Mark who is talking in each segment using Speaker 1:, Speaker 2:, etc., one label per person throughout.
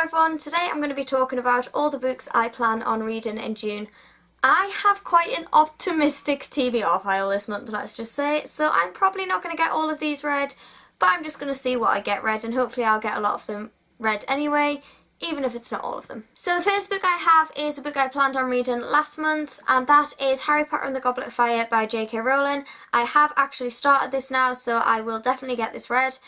Speaker 1: everyone, today I'm going to be talking about all the books I plan on reading in June. I have quite an optimistic TBR pile this month, let's just say, so I'm probably not going to get all of these read, but I'm just going to see what I get read and hopefully I'll get a lot of them read anyway, even if it's not all of them. So the first book I have is a book I planned on reading last month, and that is Harry Potter and the Goblet of Fire by J.K. Rowling. I have actually started this now, so I will definitely get this read.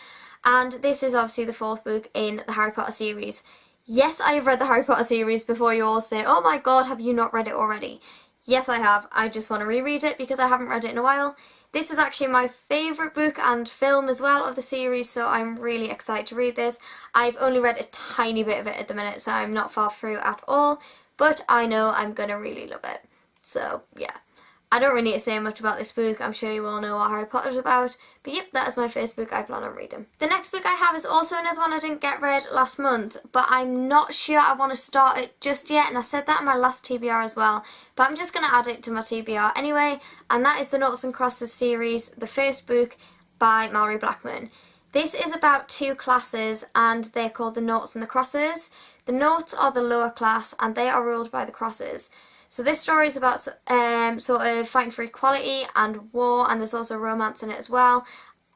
Speaker 1: And this is obviously the fourth book in the Harry Potter series. Yes, I have read the Harry Potter series before you all say, oh my god, have you not read it already? Yes, I have. I just want to reread it because I haven't read it in a while. This is actually my favourite book and film as well of the series, so I'm really excited to read this. I've only read a tiny bit of it at the minute, so I'm not far through at all, but I know I'm going to really love it. So, yeah. I don't really need to say much about this book, I'm sure you all know what Harry Potter's about, but yep, that is my first book I plan on reading. The next book I have is also another one I didn't get read last month, but I'm not sure I want to start it just yet, and I said that in my last TBR as well, but I'm just going to add it to my TBR anyway, and that is the Noughts and Crosses series, the first book by Mallory Blackman. This is about two classes, and they're called the Noughts and the Crosses. The Noughts are the lower class, and they are ruled by the Crosses. So this story is about sort of fighting for equality and war, and there's also romance in it as well.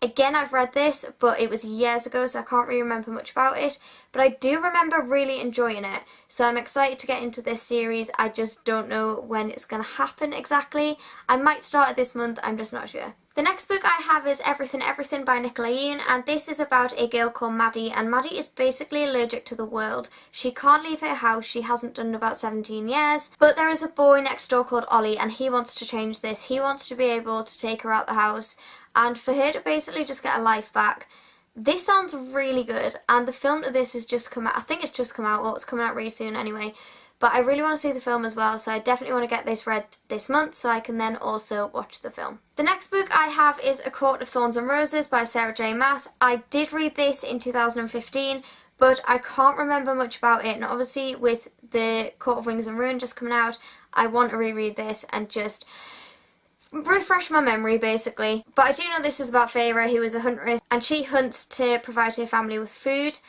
Speaker 1: Again, I've read this, but it was years ago, so I can't really remember much about it. But I do remember really enjoying it, so I'm excited to get into this series. I just don't know when it's going to happen exactly. I might start it this month, I'm just not sure. The next book I have is Everything Everything by Nicola Yoon, and this is about a girl called Maddie, and Maddie is basically allergic to the world. She can't leave her house, she hasn't done in about 17 years, but there is a boy next door called Ollie, and he wants to change this. He wants to be able to take her out the house, and for her to basically just get her life back. This sounds really good, and the film to this has just come out. I think it's just come out, well, it's coming out really soon anyway. But I really want to see the film as well, so I definitely want to get this read this month so I can then also watch the film. The next book I have is A Court of Thorns and Roses by Sarah J. Maas. I did read this in 2015, but I can't remember much about it, and obviously with the Court of Wings and Ruin just coming out, I want to reread this and just refresh my memory basically. But I do know this is about Feyre, who is a huntress, and she hunts to provide her family with food.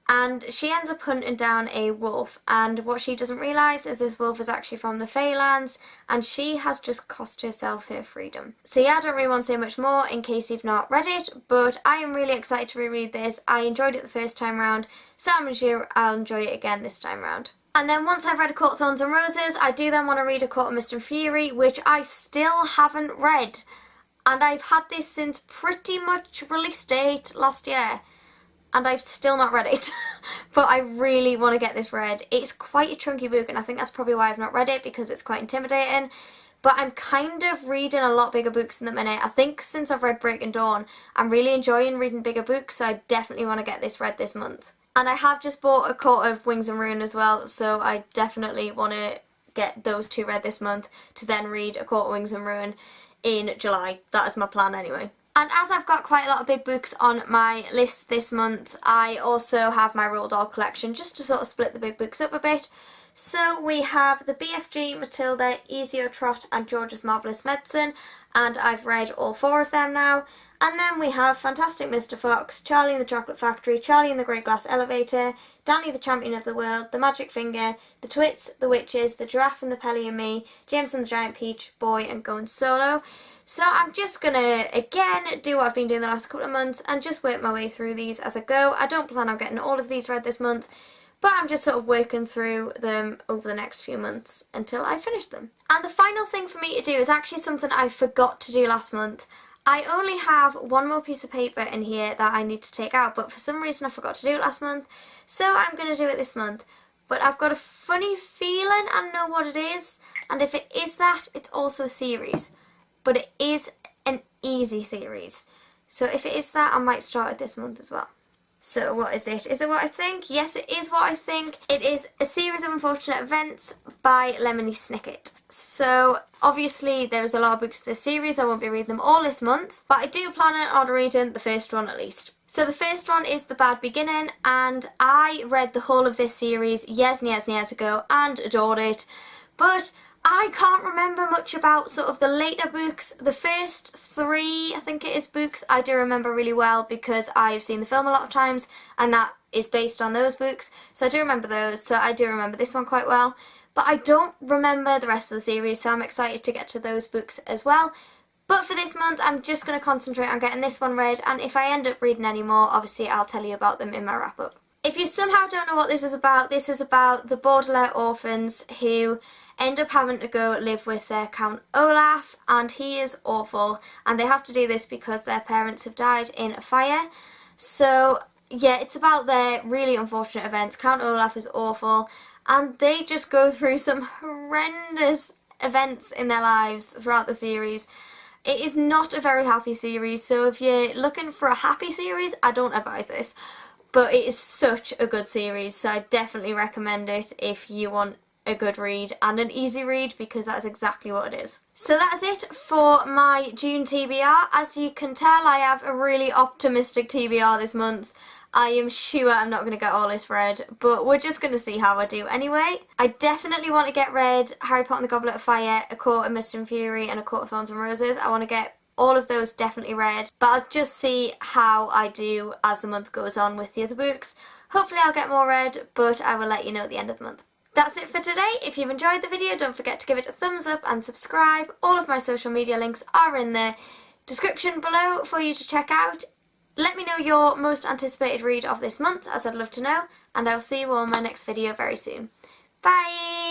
Speaker 1: And she ends up hunting down a wolf, and what she doesn't realise is this wolf is actually from the Feylands, and she has just cost herself her freedom. So yeah, I don't really want to say much more in case you've not read it, but I am really excited to reread this. I enjoyed it the first time round, so I'm sure I'll enjoy it again this time round. And then once I've read A Court of Thorns and Roses, I do then want to read A Court of Mist and Fury, which I still haven't read. And I've had this since pretty much release date last year, and I've still not read it. But I really want to get this read. It's quite a chunky book, and I think that's probably why I've not read it, because it's quite intimidating. But I'm kind of reading a lot bigger books in the minute. I think since I've read Breaking Dawn, I'm really enjoying reading bigger books, so I definitely want to get this read this month. And I have just bought A Court of Wings and Ruin as well, so I definitely want to get those two read this month to then read A Court of Wings and Ruin in July. That is my plan anyway. And as I've got quite a lot of big books on my list this month, I also have my Roald Dahl collection, just to sort of split the big books up a bit. So we have the BFG, Matilda, Easy Trot and George's Marvellous Medicine, and I've read all four of them now. And then we have Fantastic Mr. Fox, Charlie and the Chocolate Factory, Charlie and the Great Glass Elevator, Danny the Champion of the World, The Magic Finger, The Twits, The Witches, The Giraffe and the Pelly and Me, James and the Giant Peach, Boy and Going Solo. So I'm just gonna, again, do what I've been doing the last couple of months and just work my way through these as I go. I don't plan on getting all of these read this month, but I'm just sort of working through them over the next few months until I finish them. And the final thing for me to do is actually something I forgot to do last month. I only have one more piece of paper in here that I need to take out, but for some reason I forgot to do it last month, so I'm going to do it this month. But I've got a funny feeling I know what it is, and if it is that, it's also a series. But it is an easy series. So if it is that, I might start it this month as well. So what is it? Is it what I think? Yes, it is what I think. It is A Series of Unfortunate Events by Lemony Snicket. So obviously there's a lot of books to this series. I won't be reading them all this month, but I do plan on reading the first one at least. So the first one is The Bad Beginning, and I read the whole of this series years and years and years ago and adored it. But I can't remember much about sort of the later books. The first three, I think it is, books I do remember really well because I've seen the film a lot of times, and that is based on those books, so I do remember those, so I do remember this one quite well. But I don't remember the rest of the series, so I'm excited to get to those books as well. But for this month, I'm just going to concentrate on getting this one read, and if I end up reading any more, obviously I'll tell you about them in my wrap-up. If you somehow don't know what this is about the Baudelaire orphans who end up having to go live with their Count Olaf, and he is awful, and they have to do this because their parents have died in a fire. So yeah, it's about their really unfortunate events. Count Olaf is awful, and they just go through some horrendous events in their lives throughout the series. It is not a very happy series, so if you're looking for a happy series, I don't advise this. But it is such a good series, so I definitely recommend it if you want a good read and an easy read, because that's exactly what it is. So that's it for my June TBR. As you can tell, I have a really optimistic TBR this month. I am sure I'm not going to get all this read, but we're just going to see how I do anyway. I definitely want to get read Harry Potter and the Goblet of Fire, A Court of Mist and Fury and A Court of Thorns and Roses. I want to get all of those definitely read, but I'll just see how I do as the month goes on with the other books. Hopefully I'll get more read, but I will let you know at the end of the month. That's it for today. If you've enjoyed the video, don't forget to give it a thumbs up and subscribe. All of my social media links are in the description below for you to check out. Let me know your most anticipated read of this month, as I'd love to know, and I'll see you all in my next video very soon. Bye!